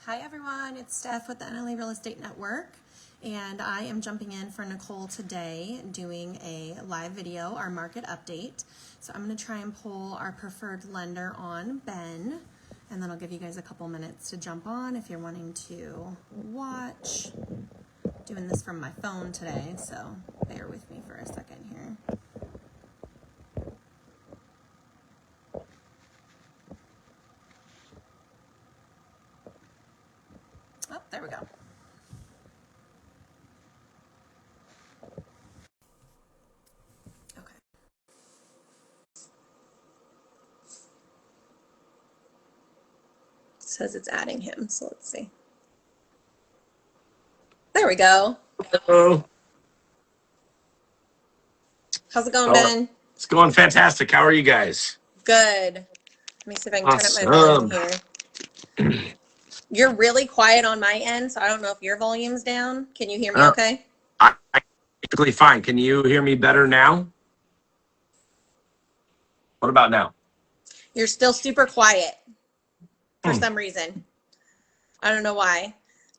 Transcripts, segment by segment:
Hi everyone, it's Steph with the NLA Real Estate Network, and I am jumping in for Nicole today doing a live video, our market update. So I'm going to try and pull our preferred lender on, Ben, and then I'll give you guys a couple minutes to jump on if you're wanting to watch. Doing this from my phone today, so bear with me for a second here. Oh, there we go. Okay. It says it's adding him, so let's see. There we go. Hello. How's it going, Ben? It's going fantastic. How are you guys? Good. Let me see if I can turn up my volume here. You're really quiet on my end, so I don't know if your volume's down. Can you hear me okay? I'm perfectly fine. Can you hear me better now? What about now? You're still super quiet for some reason. I don't know why.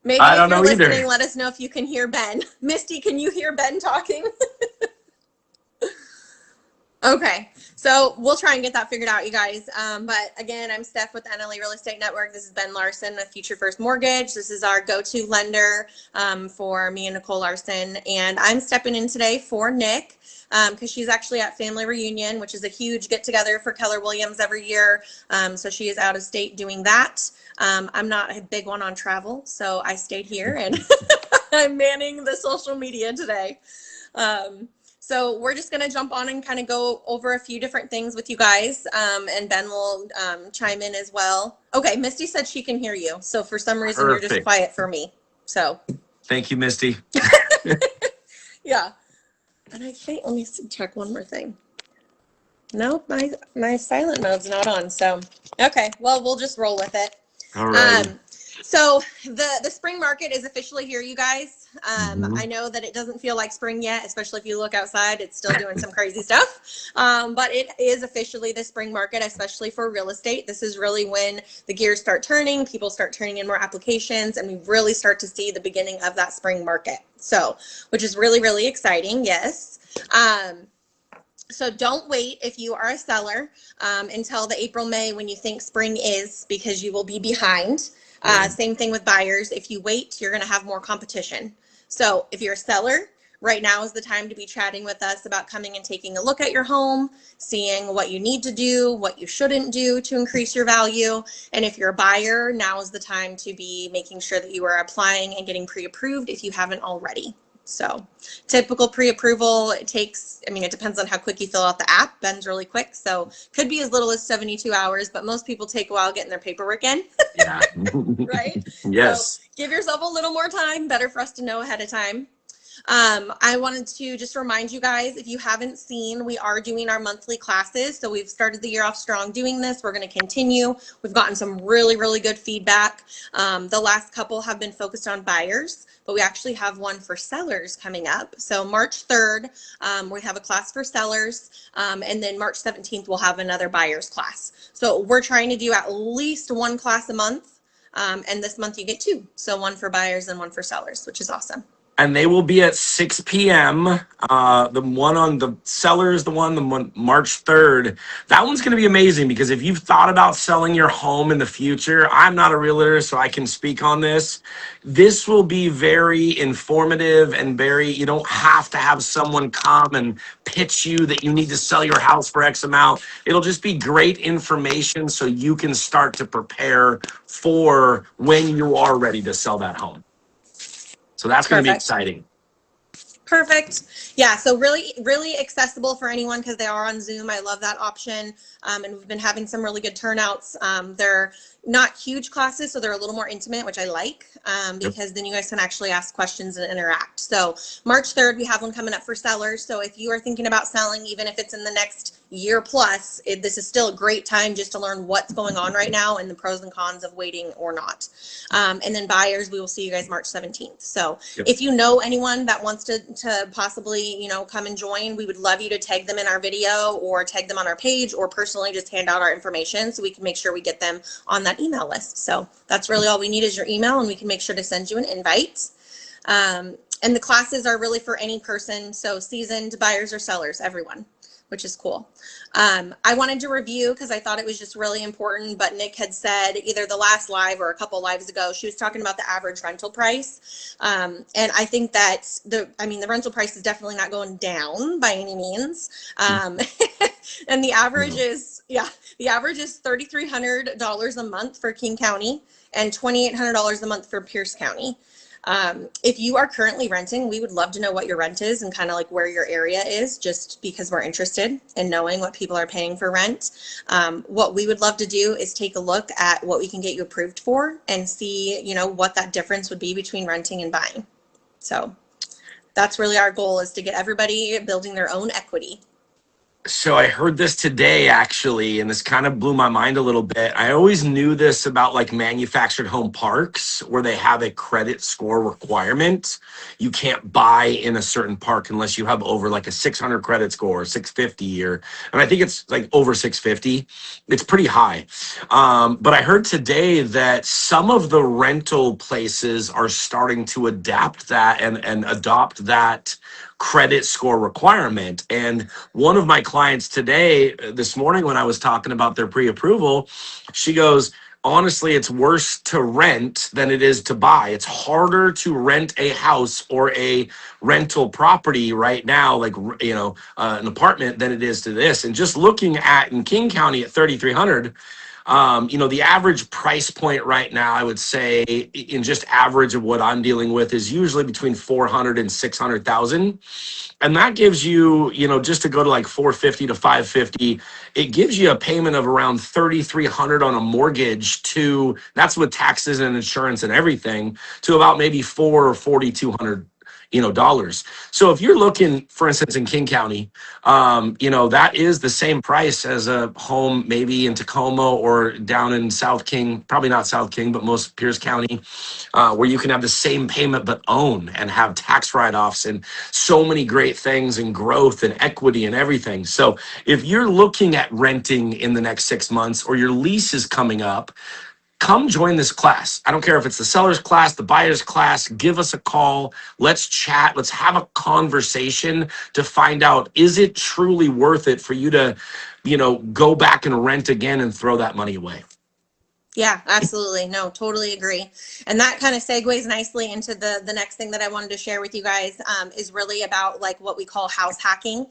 Maybe if you're listening, let us know if you can hear Ben. Misty, can you hear Ben talking? Okay, so we'll try and get that figured out, you guys. But again, I'm Steph with the NLA Real Estate Network. This is Ben Larson of Future First Mortgage. This is our go-to lender for me and Nicole Larson. And I'm stepping in today for Nick because she's actually at family reunion, which is a huge get-together for Keller Williams every year. So she is out of state doing that. I'm not a big one on travel, so I stayed here and I'm manning the social media today. So we're just going to jump on and kind of go over a few different things with you guys, and Ben will chime in as well. Okay, Misty said she can hear you. So for some reason, You're just quiet for me. So thank you, Misty. Yeah. And I think, let me check one more thing. Nope, my silent mode's not on. So, okay, well, we'll just roll with it. All right. So the spring market is officially here, you guys. I know that it doesn't feel like spring yet, especially if you look outside, it's still doing some crazy stuff. But it is officially the spring market, especially for real estate. This is really when the gears start turning, people start turning in more applications, and we really start to see the beginning of that spring market. So, which is really, really exciting. Yes. So don't wait if you are a seller until the April, May when you think spring is, because you will be behind. Same thing with buyers. If you wait, you're going to have more competition. So if you're a seller, right now is the time to be chatting with us about coming and taking a look at your home, seeing what you need to do, what you shouldn't do to increase your value. And if you're a buyer, now is the time to be making sure that you are applying and getting pre-approved if you haven't already. So typical pre-approval, it takes, it depends on how quick you fill out the app. Ben's really quick, so could be as little as 72 hours, but most people take a while getting their paperwork in. Yeah. Right? Yes. So give yourself a little more time, better for us to know ahead of time. I wanted to just remind you guys, if you haven't seen, we are doing our monthly classes. So we've started the year off strong doing this. We're going to continue. We've gotten some really, really good feedback. The last couple have been focused on buyers, but we actually have one for sellers coming up. So March 3rd, we have a class for sellers. And then March 17th, we'll have another buyers class. So we're trying to do at least one class a month. And this month you get two. So one for buyers and one for sellers, which is awesome. And they will be at 6 p.m. The one on the sellers, the one March 3rd. That one's going to be amazing because if you've thought about selling your home in the future, I'm not a realtor, so I can speak on this. This will be very informative and you don't have to have someone come and pitch you that you need to sell your house for X amount. It'll just be great information so you can start to prepare for when you are ready to sell that home. So that's going to be exciting. Perfect. Yeah, so really, really accessible for anyone because they are on Zoom. I love that option. And we've been having some really good turnouts. They're not huge classes, so they're a little more intimate, which I like because then you guys can actually ask questions and interact. So March 3rd, we have one coming up for sellers. So if you are thinking about selling, even if it's in the next year plus, this is still a great time just to learn what's going on right now and the pros and cons of waiting or not. And then buyers, we will see you guys March 17th. So if you know anyone that wants to possibly, come and join, we would love you to tag them in our video or tag them on our page or personally just hand out our information so we can make sure we get them on that that email list. So that's really all we need is your email, and we can make sure to send you an invite. And the classes are really for any person, so seasoned buyers or sellers, everyone, which is cool. I wanted to review because I thought it was just really important, but Nick had said either the last live or a couple lives ago, she was talking about the average rental price. And I think that the rental price is definitely not going down by any means. And the average is $3,300 a month for King County and $2,800 a month for Pierce County. If you are currently renting, we would love to know what your rent is and kind of like where your area is, just because we're interested in knowing what people are paying for rent. What we would love to do is take a look at what we can get you approved for and see, what that difference would be between renting and buying. So that's really our goal, is to get everybody building their own equity. So I heard this today, actually, and this kind of blew my mind a little bit. I always knew this about like manufactured home parks where they have a credit score requirement. You can't buy in a certain park unless you have over like a 600 credit score, 650 and I think it's like over 650. It's pretty high. But I heard today that some of the rental places are starting to adapt that and adopt that credit score requirement. And one of my clients today, this morning, when I was talking about their pre-approval, she goes, honestly, it's worse to rent than it is to buy. It's harder to rent a house or a rental property right now, like, an apartment, than it is to this. And just looking at in King County at 3,300, the average price point right now, I would say in just average of what I'm dealing with, is usually between 400 and 600,000. And that gives you, just to go to like 450 to 550, it gives you a payment of around 3,300 on a mortgage that's with taxes and insurance and everything, to about maybe 4 or 4,200 dollars. So if you're looking, for instance, in King County, that is the same price as a home maybe in Tacoma or down in South King, probably not South King, but most Pierce County, where you can have the same payment but own and have tax write-offs and so many great things and growth and equity and everything. So if you're looking at renting in the next 6 months, or your lease is coming up, come join this class. I don't care if it's the seller's class, the buyer's class. Give us a call. Let's chat. Let's have a conversation to find out, is it truly worth it for you to, go back and rent again and throw that money away? Yeah, absolutely. No, totally agree. And that kind of segues nicely into the next thing that I wanted to share with you guys, is really about like what we call house hacking.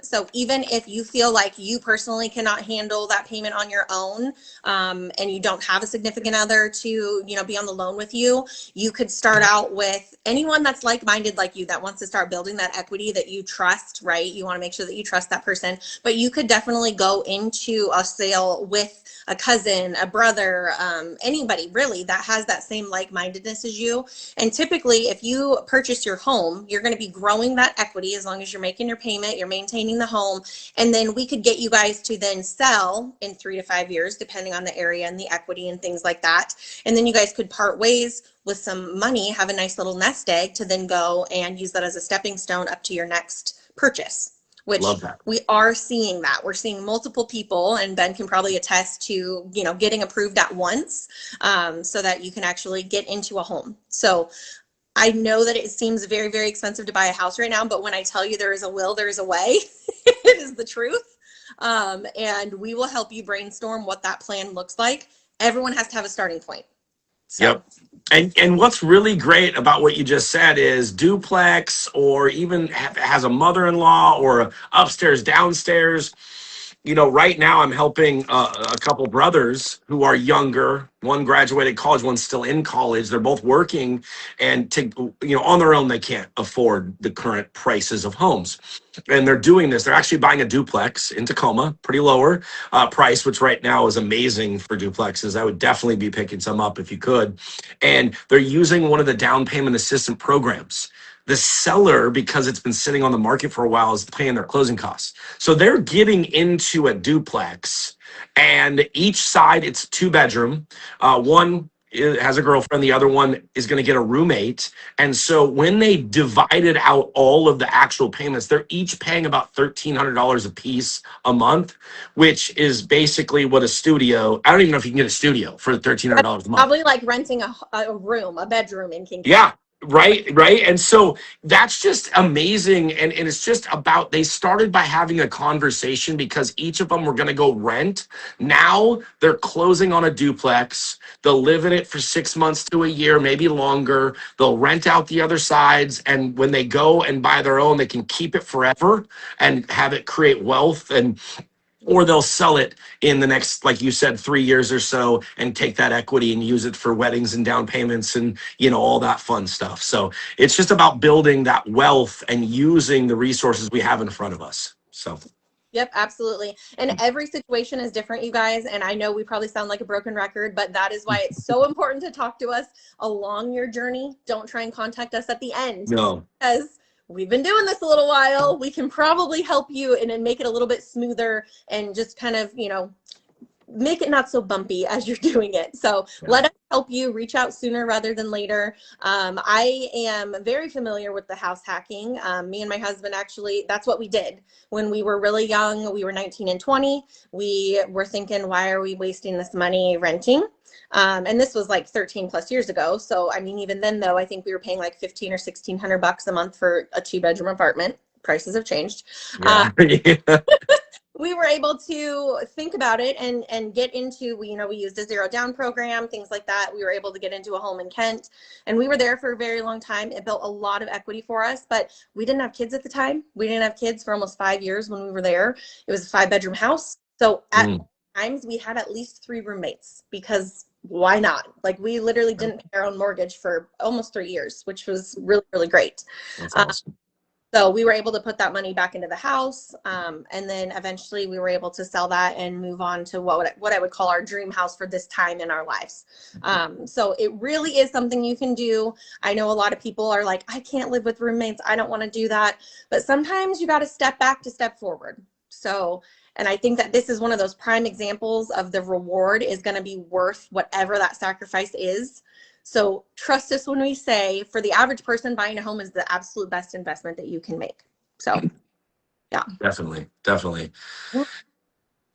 So even if you feel like you personally cannot handle that payment on your own, and you don't have a significant other to, be on the loan with you, you could start out with anyone that's like-minded like you, that wants to start building that equity that you trust, right? You want to make sure that you trust that person, but you could definitely go into a sale with a cousin, a brother, anybody really that has that same like-mindedness as you. And typically, if you purchase your home, you're going to be growing that equity as long as you're making your payment, you're maintaining the home, and then we could get you guys to then sell in 3 to 5 years, depending on the area and the equity and things like that. And then you guys could part ways with some money, have a nice little nest egg to then go and use that as a stepping stone up to your next purchase. Which we are seeing that. We're seeing multiple people, and Ben can probably attest to, getting approved at once, so that you can actually get into a home. So I know that it seems very, very expensive to buy a house right now, but when I tell you there is a will, there is a way. It is the truth. And we will help you brainstorm what that plan looks like. Everyone has to have a starting point. So. Yep. And what's really great about what you just said is duplex, or even has a mother-in-law or a upstairs, downstairs. Right now I'm helping a couple brothers who are younger. One graduated college, one's still in college. They're both working, and on their own, they can't afford the current prices of homes. And they're doing this. They're actually buying a duplex in Tacoma, pretty lower price, which right now is amazing for duplexes. I would definitely be picking some up if you could. And they're using one of the down payment assistance programs. The seller, because it's been sitting on the market for a while, is paying their closing costs. So they're getting into a duplex, and each side, it's 2 bedroom. One has a girlfriend. The other one is going to get a roommate. And so when they divided out all of the actual payments, they're each paying about $1,300 a piece a month, which is basically what a studio. I don't even know if you can get a studio for $1,300 a month. Probably like renting a room, a bedroom in King. Yeah. Right. And so that's just amazing. And it's just about, they started by having a conversation because each of them were going to go rent. Now they're closing on a duplex. They'll live in it for 6 months to a year, maybe longer. They'll rent out the other sides. And when they go and buy their own, they can keep it forever and have it create wealth, or they'll sell it in the next, like you said, 3 years or so and take that equity and use it for weddings and down payments and, all that fun stuff. So it's just about building that wealth and using the resources we have in front of us. So. Yep, absolutely. And every situation is different, you guys. And I know we probably sound like a broken record, but that is why it's so important to talk to us along your journey. Don't try and contact us at the end. No. Because we've been doing this a little while. We can probably help you and make it a little bit smoother and just kind of, make it not so bumpy as you're doing it. So let us help you. Reach out sooner rather than later. I am very familiar with the house hacking. Me and my husband, actually, that's what we did when we were really young. We were 19 and 20. We were thinking, why are we wasting this money renting? And this was like 13 plus years ago. So, I mean, even then though, I think we were paying like $1,500 or $1,600 a month for a 2-bedroom apartment. Prices have changed. Yeah. We were able to think about it and get into, we used a 0 down program, things like that. We were able to get into a home in Kent, and we were there for a very long time. It built a lot of equity for us, but we didn't have kids at the time. We didn't have kids for almost 5 years when we were there. It was a 5-bedroom house. So at times we had at least 3 roommates because why not? Like, we literally didn't pay our own mortgage for almost 3 years, which was really, really great. That's awesome. So we were able to put that money back into the house. And then eventually we were able to sell that and move on to what I would call our dream house for this time in our lives. So it really is something you can do. I know a lot of people are like, I can't live with roommates. I don't want to do that. But sometimes you got to step back to step forward. So, and I think that this is one of those prime examples of the reward is going to be worth whatever that sacrifice is. So trust us when we say, for the average person, buying a home is the absolute best investment that you can make. So, yeah. Definitely.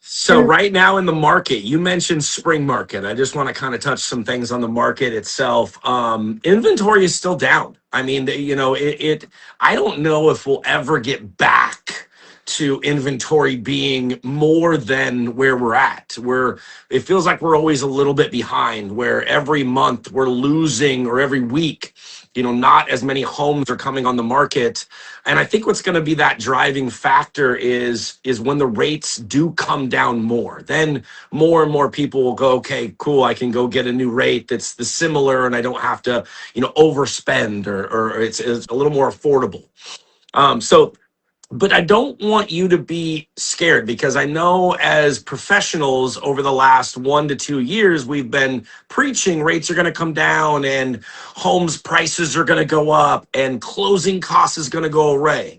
So right now in the market, you mentioned spring market. I just want to kind of touch some things on the market itself. Inventory is still down. I mean, I don't know if we'll ever get back to inventory being more than where we're at. It feels like we're always a little bit behind, where every month we're losing, or every week, not as many homes are coming on the market. And I think what's going to be that driving factor is when the rates do come down more, then more and more people will go, okay, cool, I can go get a new rate that's the similar and I don't have to, overspend, or it's a little more affordable. But I don't want you to be scared, because I know as professionals over the last 1 to 2 years, we've been preaching rates are going to come down and homes prices are going to go up and closing costs is going to go away.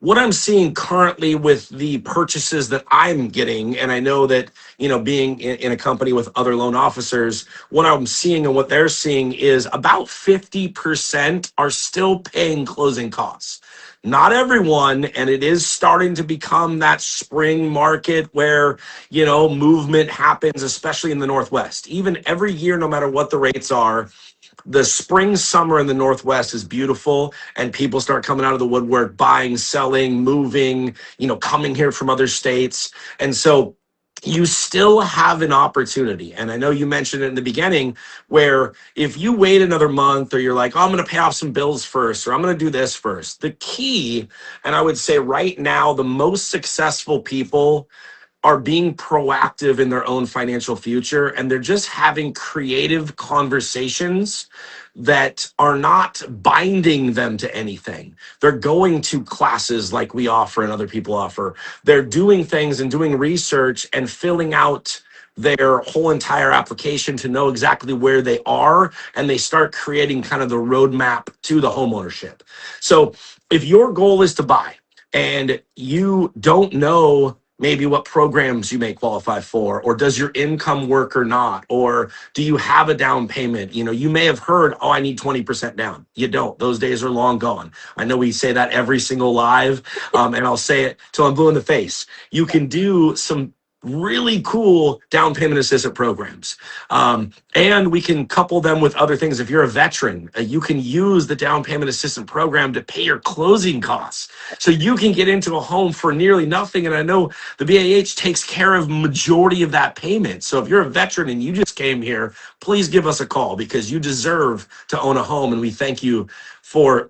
What I'm seeing currently with the purchases that I'm getting, and I know that, being in a company with other loan officers, what I'm seeing and what they're seeing is about 50% are still paying closing costs. Not everyone, and it is starting to become that spring market where, movement happens, especially in the Northwest. Even every year, no matter what the rates are, the spring, summer in the Northwest is beautiful, and people start coming out of the woodwork, buying, selling, moving, coming here from other states. And so you still have an opportunity. And I know you mentioned it in the beginning, where if you wait another month, or you're like, oh, I'm going to pay off some bills first, or I'm going to do this first. The key, and I would say right now, the most successful people are being proactive in their own financial future, and they're just having creative conversations that are not binding them to anything. They're going to classes like we offer and other people offer. They're doing things and doing research and filling out their whole entire application to know exactly where they are, and they start creating kind of the roadmap to the homeownership. So if your goal is to buy and you don't know maybe what programs you may qualify for, or does your income work or not, or do you have a down payment? You know, you may have heard, oh, I need 20% down. You don't. Those days are long gone. I know we say that every single live, and I'll say it till I'm blue in the face. You can do some really cool down payment assistance programs. And we can couple them with other things. If you're a veteran, you can use the down payment assistance program to pay your closing costs. So you can get into a home for nearly nothing. And I know the BAH takes care of majority of that payment. So if you're a veteran and you just came here, please give us a call because you deserve to own a home. And we thank you for,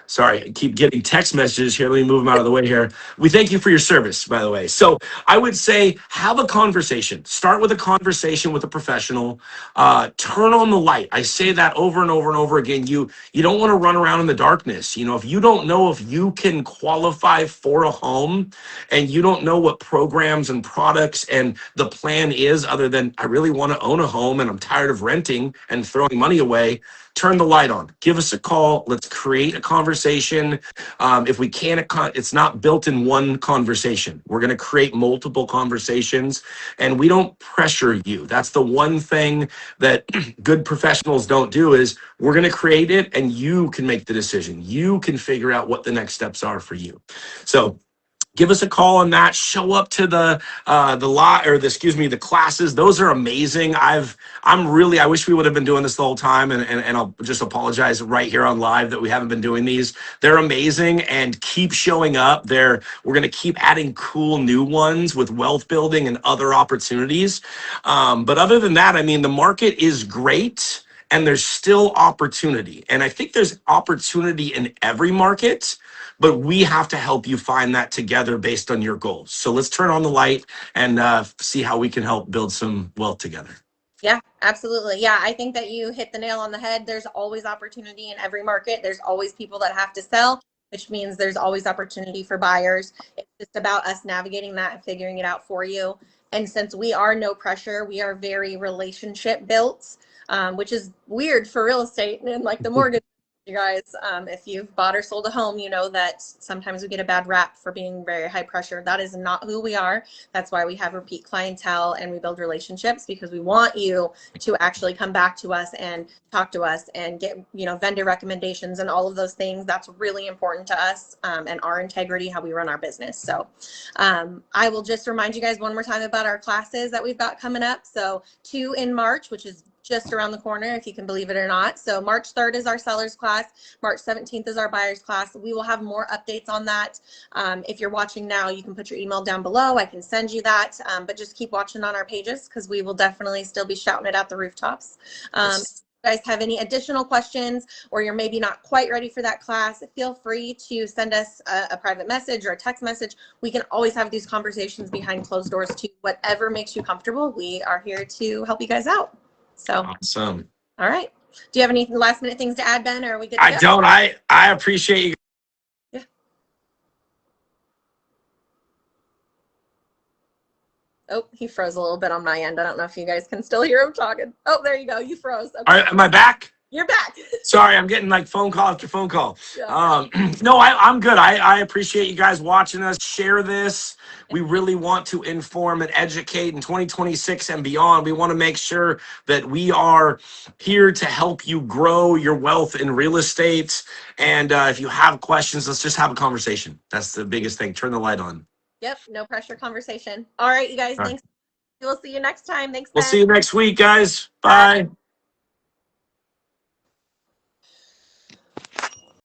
sorry, I keep getting text messages here. Let me move them out of the way here. We thank you for your service, by the way. So I would say have a conversation. Start with a conversation with a professional. Turn on the light. I say that over and over and over again. You don't want to run around in the darkness. You know, if you don't know if you can qualify for a home and you don't know what programs and products and the plan is other than I really want to own a home and I'm tired of renting and throwing money away, turn the light on. Give us a call. Let's create a conversation. If we can't, it's not built in one conversation. We're going to create multiple conversations and we don't pressure you. That's the one thing that good professionals don't do is we're going to create it and you can make the decision. You can figure out what the next steps are for you. So give us a call on that. Show up to the classes. Those are amazing. I wish we would have been doing this the whole time, and I'll just apologize right here on live that we haven't been doing these. They're amazing, and keep showing up. We're going to keep adding cool new ones with wealth building and other opportunities. But other than that, I mean, the market is great, and there's still opportunity. And I think there's opportunity in every market. But we have to help you find that together based on your goals. So let's turn on the light and see how we can help build some wealth together. Yeah, absolutely. Yeah, I think that you hit the nail on the head. There's always opportunity in every market. There's always people that have to sell, which means there's always opportunity for buyers. It's just about us navigating that and figuring it out for you. And since we are no pressure, we are very relationship built, which is weird for real estate and like the mortgage. You guys, if you've bought or sold a home, you know that sometimes we get a bad rap for being very high pressure. That is not who we are. That's why we have repeat clientele and we build relationships because we want you to actually come back to us and talk to us and get, you know, vendor recommendations and all of those things. That's really important to us and our integrity, how we run our business. So I will just remind you guys one more time about our classes that we've got coming up. So 2 in March, which is just around the corner, if you can believe it or not. So March 3rd is our sellers class. March 17th is our buyers class. We will have more updates on that. If you're watching now, you can put your email down below. I can send you that, but just keep watching on our pages because we will definitely still be shouting it out the rooftops. Yes. If you guys have any additional questions or you're maybe not quite ready for that class, feel free to send us a private message or a text message. We can always have these conversations behind closed doors too. Whatever makes you comfortable, we are here to help you guys out. So awesome. All right. Do you have any last minute things to add, Ben, or are we good to I go? don't. I appreciate you. Yeah. Oh, he froze a little bit on my end. I don't know if you guys can still hear him talking. Oh, there you go. You froze. Okay. All right, am I back? You're back. Sorry, I'm getting like phone call after phone call. Yeah. No, I'm good. I appreciate you guys watching us. Share this. We really want to inform and educate in 2026 and beyond. We want to make sure that we are here to help you grow your wealth in real estate. And if you have questions, let's just have a conversation. That's the biggest thing. Turn the light on. Yep. No pressure conversation. All right, you guys. Thanks. We'll see you next time. Thanks, Ben. We'll see you next week, guys. Bye.